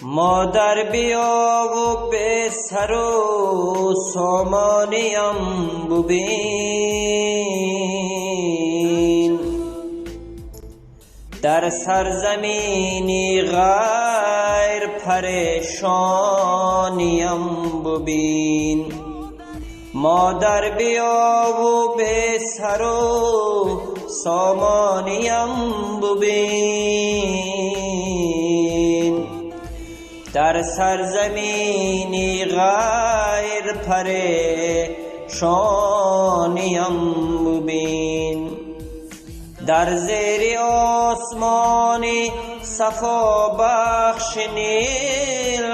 مادر بیا و به سر و سامانیم ببین، در سرزمینی غیر پریشانیم ببین. مادر بیا و به سر و سامانیم ببین، در سرزمینی غیر پریشانیم ببین. در زیر آسمانی صفا بخش نیلگون،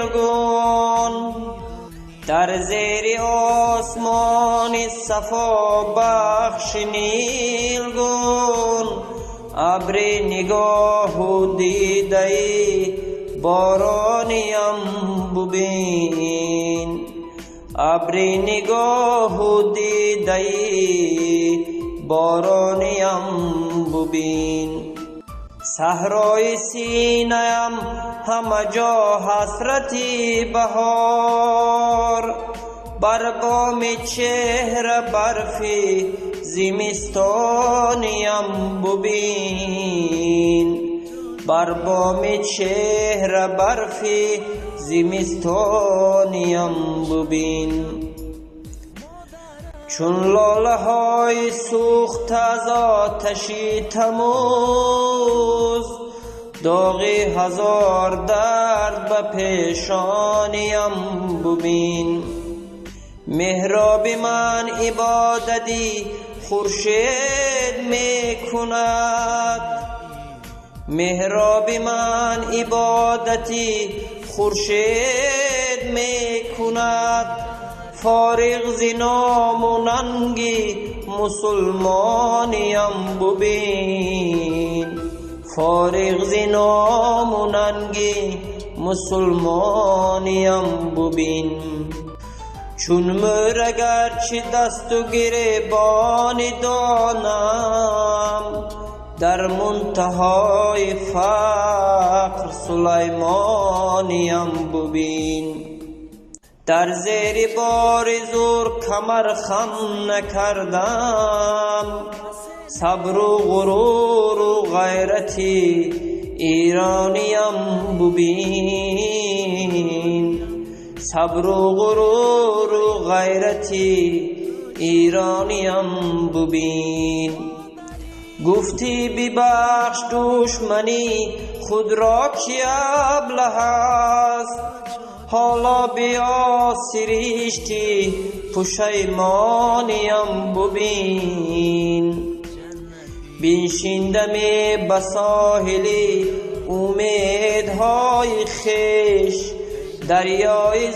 در زیر آسمانی صفا بخش نیلگون، ابر نگاه و دیده بارانیم ببین، ابر نگاه و دیده بارانیم ببین. صحرای سینه‌ام همه جا حسرتی بهار، بر بام چهره برفی زمستانیم ببین، بر بام چهره برفی زمستانیم ببین. چون لاله های سوخت از آتشی تموز، داغ هزار درد به پیشانیم ببین. محراب من عبادتی خورشید می کند، محراب من عبادتی خورشید می کند. فارغ ز نام و ننگی مسلمانیم ببین، فارغ ز نام و ننگی مسلمانیم ببین. چون مور اگرچه دست و گریبان دانم، در منتهای فقر سلیمانیم ببین. در زیر بار زور کمر خم نکردم، صبر و غرور و غیرتی ایرانیم ببین، صبر و غرور و غیرتی ایرانیم ببین. گفتی ببخش دشمنی خود را که ابله است، حالا بیا سرشتی پشیمانیم ببین. بنشیندمی به ساحلی امیدهای خویش، دریای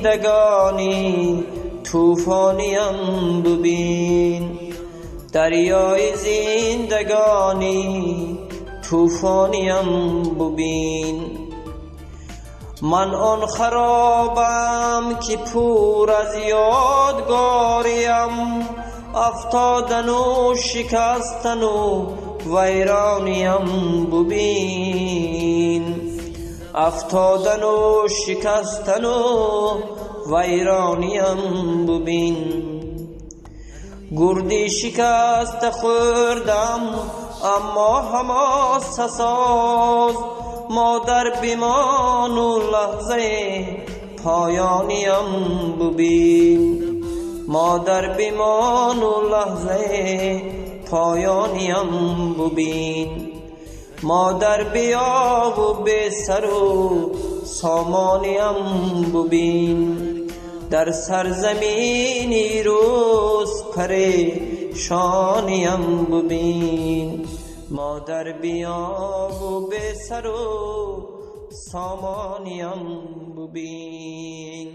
زندگانی طوفانیم ببین، دریای زندگانی طوفانیم ببین. من آن خرابم که پر از یادگاریم، افتادن و شکستن و ویرانیم ببین، افتادن و شکستن و ویرانیم ببین. گردی شکست خوردم اما هماسه ساز، مادر بمان و لحظه پایانیم ببین، مادر بمان و لحظه پایانیم ببین. مادر بیا و به سر و سامانیم ببین، در سرزمینی روز پریشانیم ببین. مادر بیا و به سر و سامانیم ببین.